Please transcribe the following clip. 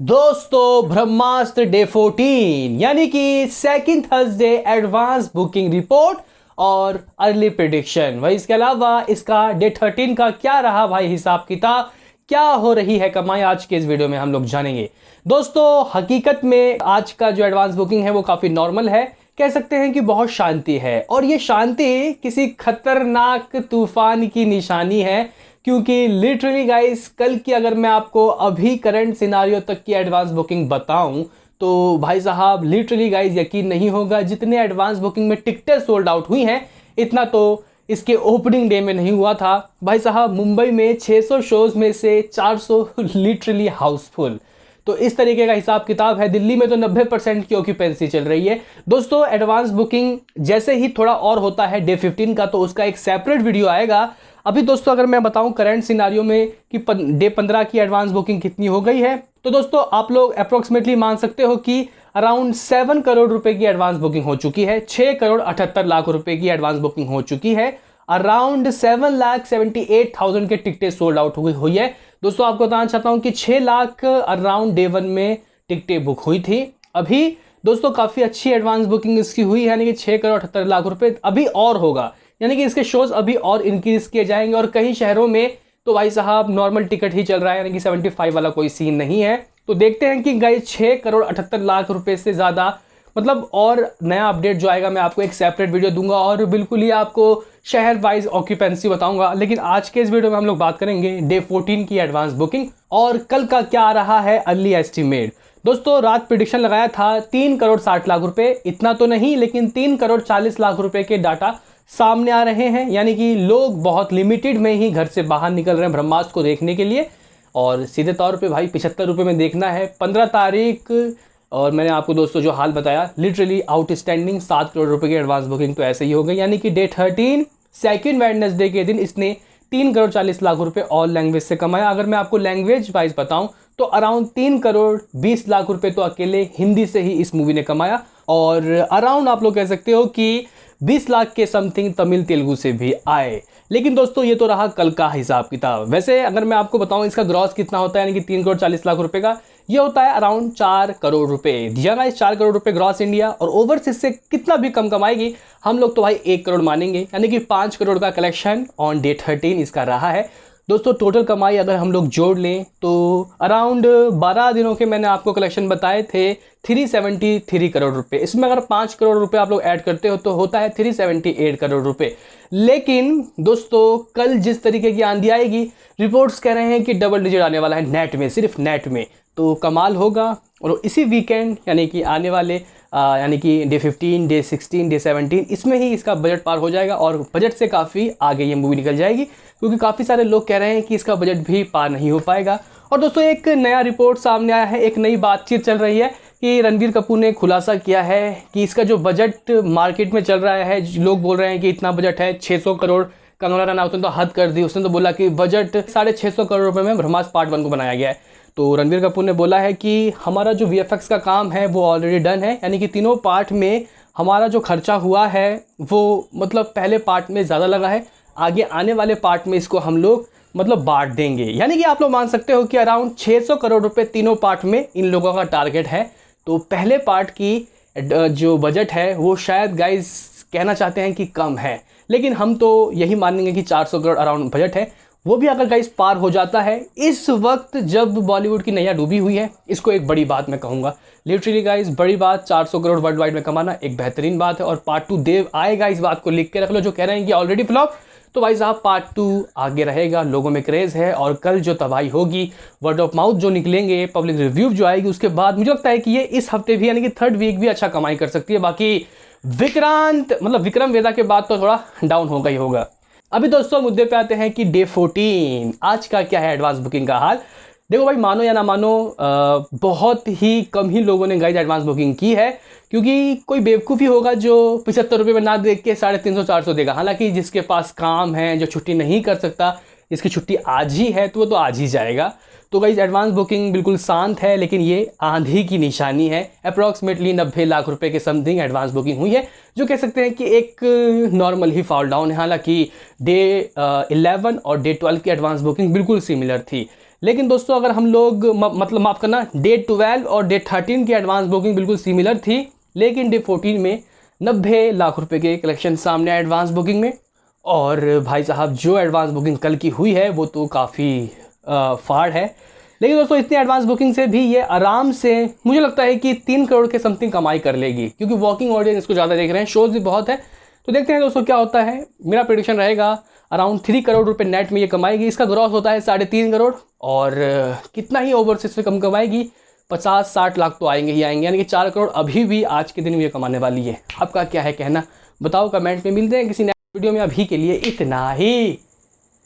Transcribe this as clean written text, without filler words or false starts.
दोस्तों ब्रह्मास्त्र डे 14 यानी कि second Thursday advance booking report और अर्ली प्रिडिक्शन। वही इसके अलावा इसका डे 13 का क्या रहा भाई हिसाब किताब, क्या हो रही है कमाई, आज के इस वीडियो में हम लोग जानेंगे। दोस्तों हकीकत में आज का जो एडवांस बुकिंग है वो काफ़ी नॉर्मल है, कह सकते हैं कि बहुत शांति है। और ये शांति किसी खतरनाक तूफान की निशानी है, क्योंकि लिटरली गाइस कल की अगर मैं आपको अभी करंट सिनारियो तक की एडवांस बुकिंग बताऊं तो भाई साहब लिटरली गाइस यकीन नहीं होगा, जितने एडवांस बुकिंग में टिकटें सोल्ड आउट हुई हैं इतना तो इसके ओपनिंग डे में नहीं हुआ था। भाई साहब मुंबई में 600 शोज में से 400 लिटरली हाउसफुल। तो इस तरीके का हिसाब किताब है। दिल्ली में तो 90% की ऑक्यूपेंसी चल रही है। दोस्तों एडवांस बुकिंग जैसे ही थोड़ा और होता है डे 15 का तो उसका एक सेपरेट वीडियो आएगा। अभी दोस्तों अगर मैं बताऊं करंट सिनारियो में कि डे 15 की एडवांस बुकिंग कितनी हो गई है, तो दोस्तों आप लोग अप्रोक्सीमेटली मान सकते हो कि अराउंड 7 करोड़ रुपए की एडवांस बुकिंग हो चुकी है। 6 करोड़ 78 लाख रुपए की एडवांस बुकिंग हो चुकी है। अराउंड 7,78,000 के टिकटें सोल्ड आउट हुई है। दोस्तों आपको बताना चाहता हूं कि 6 लाख अराउंड डे 1 में टिकटें बुक हुई थी। अभी दोस्तों काफ़ी अच्छी एडवांस बुकिंग इसकी हुई है, यानी कि 6 करोड़ 78 लाख रुपए अभी और होगा, यानी कि इसके शोज अभी और इंक्रीज किए जाएंगे। और कई शहरों में तो भाई साहब नॉर्मल टिकट ही चल रहा है, यानी कि 75 वाला कोई सीन नहीं है। तो देखते हैं कि गाइस 6 करोड़ 78 लाख रुपए से ज़्यादा मतलब और नया अपडेट जो आएगा मैं आपको एक सेपरेट वीडियो दूंगा और बिल्कुल ही आपको शहर वाइज ऑक्यूपेंसी बताऊंगा। लेकिन आज के इस वीडियो में हम लोग बात करेंगे डे 14 की एडवांस बुकिंग और कल का क्या आ रहा है अर्ली एस्टिमेट। दोस्तों रात प्रिडिक्शन लगाया था 3 करोड़ 60 लाख रुपए, इतना तो नहीं लेकिन 3 करोड़ 40 लाख रुपए के डाटा सामने आ रहे हैं, यानी कि लोग बहुत लिमिटेड में ही घर से बाहर निकल रहे हैं ब्रह्मास्त्र को देखने के लिए। और सीधे तौर पे भाई 75 रुपये में देखना है 15 तारीख। और मैंने आपको दोस्तों जो हाल बताया लिटरली आउटस्टैंडिंग 7 करोड़ रुपए की एडवांस बुकिंग तो ऐसे ही हो गई, यानी कि डे 13 सेकेंड वेडनेसडे के दिन इसने 3 करोड़ 40 लाख रुपए ऑल लैंग्वेज से कमाया। अगर मैं आपको लैंग्वेज वाइज बताऊं तो अराउंड 3 करोड़ 20 लाख रुपए तो अकेले हिंदी से ही इस मूवी ने कमाया। और अराउंड आप लोग कह सकते हो कि 20 लाख के समथिंग तमिल तेलुगु से भी आए। लेकिन दोस्तों ये तो रहा कल का हिसाब किताब। वैसे अगर मैं आपको बताऊं इसका ग्रॉस कितना होता है, यानी कि 3 करोड़ 40 लाख रुपए का, ये होता है अराउंड 4 करोड़ रुपए दिया गया। 4 करोड़ रुपए ग्रॉस इंडिया, और ओवरसीज से कितना भी कम कमाएगी हम लोग तो भाई 1 करोड़ मानेंगे, यानी कि 5 करोड़ का कलेक्शन ऑन डे 13 इसका रहा है। दोस्तों टोटल कमाई अगर हम लोग जोड़ लें तो अराउंड 12 दिनों के मैंने आपको कलेक्शन बताए थे 373 करोड़ रुपए। इसमें अगर 5 करोड़ रुपए आप लोग ऐड करते हो तो होता है 378 करोड़ रुपए। लेकिन दोस्तों कल जिस तरीके की आंधी आएगी, रिपोर्ट्स कह रहे हैं कि डबल डिजिट आने वाला है नेट में, सिर्फ नेट में, तो कमाल होगा। और इसी वीकेंड यानी कि आने वाले यानी कि डे 15, डे 16, डे 17 इसमें ही इसका बजट पार हो जाएगा और बजट से काफ़ी आगे ये मूवी निकल जाएगी, क्योंकि काफ़ी सारे लोग कह रहे हैं कि इसका बजट भी पार नहीं हो पाएगा। और दोस्तों एक नया रिपोर्ट सामने आया है, एक नई बातचीत चल रही है कि रणबीर कपूर ने खुलासा किया है कि इसका जो बजट मार्केट में चल रहा है, लोग बोल रहे हैं कि इतना बजट है 600 करोड़। कंगना रनौत ने तो हद कर दी, उसने तो बोला कि बजट 650 करोड़ रुपए में ब्रह्मास्त्र पार्ट 1 को बनाया गया है। तो रणबीर कपूर ने बोला है कि हमारा जो वीएफएक्स का काम है वो ऑलरेडी डन है, यानी कि तीनों पार्ट में हमारा जो खर्चा हुआ है वो मतलब पहले पार्ट में ज़्यादा लगा है, आगे आने वाले पार्ट में इसको हम लोग मतलब बांट देंगे। यानी कि आप लोग मान सकते हो कि अराउंड 600 करोड़ रुपए तीनों पार्ट में इन लोगों का टारगेट है। तो पहले पार्ट की जो बजट है वो शायद गाइस कहना चाहते हैं कि कम है, लेकिन हम तो यही मानेंगे कि 400 करोड़ अराउंड बजट है। वो भी अगर गाइस पार हो जाता है इस वक्त जब बॉलीवुड की नैया डूबी हुई है, इसको एक बड़ी बात मैं कहूँगा, लिटरली गाइस बड़ी बात। 400 करोड़ वर्ल्ड वाइड में कमाना एक बेहतरीन बात है। और पार्ट 2 देव आएगा, इस बात को लिख के रख लो। जो कह रहे हैं कि ऑलरेडी फ्लॉप, तो भाई साहब पार्ट 2 आगे रहेगा, लोगों में क्रेज़ है। और कल जो तबाही होगी, वर्ड ऑफ माउथ जो निकलेंगे, पब्लिक रिव्यू जो आएगी, उसके बाद मुझे लगता है कि ये इस हफ्ते भी यानी कि 3rd वीक भी अच्छा कमाई कर सकती है। बाकी विक्रांत मतलब विक्रम वेदा के बाद तो थोड़ा डाउन होगा ही होगा। अभी दोस्तों मुद्दे पे आते हैं कि डे 14 आज का क्या है एडवांस बुकिंग का हाल। देखो भाई मानो या ना मानो बहुत ही कम ही लोगों ने गाइस एडवांस बुकिंग की है, क्योंकि कोई बेवकूफ़ी होगा जो 75 रुपये में ना देख के 350-400 देगा। हालांकि जिसके पास काम है, जो छुट्टी नहीं कर सकता, जिसकी छुट्टी आज ही है तो वो तो आज ही जाएगा। तो गाइस एडवांस बुकिंग बिल्कुल शांत है, लेकिन ये आंधी की निशानी है। अप्रॉक्सीमेटली 90 लाख रुपए के समथिंग एडवांस बुकिंग हुई है, जो कह सकते हैं कि एक नॉर्मल ही फॉल डाउन है। हालांकि डे 11 और डे 12 की एडवांस बुकिंग बिल्कुल सिमिलर थी। लेकिन दोस्तों अगर हम लोग मतलब माफ़ करना, डे 12 और डे 13 की एडवांस बुकिंग बिल्कुल सिमिलर थी, लेकिन डे 14 में 90 लाख रुपए के कलेक्शन सामने आए एडवांस बुकिंग में। और भाई साहब जो एडवांस बुकिंग कल की हुई है वो तो काफ़ी फाड़ है। लेकिन दोस्तों इतनी एडवांस बुकिंग से भी ये आराम से मुझे लगता है कि 3 करोड़ के समथिंग कमाई कर लेगी, क्योंकि वॉकिंग ऑडियंस इसको ज़्यादा देख रहे हैं, शोज़ भी बहुत है। तो देखते हैं दोस्तों क्या होता है। मेरा प्रेडिक्शन रहेगा अराउंड 3 करोड़ रुपए नेट में ये कमाएगी। इसका ग्रॉस होता है 3.5 करोड़, और कितना ही ओवरसीज से कम कमाएगी, 50-60 लाख तो आएंगे ही आएंगे, यानी कि 4 करोड़ अभी भी आज के दिन में ये कमाने वाली है। आपका क्या है कहना, बताओ कमेंट में। मिलते हैं किसी नए वीडियो में, अभी के लिए इतना ही।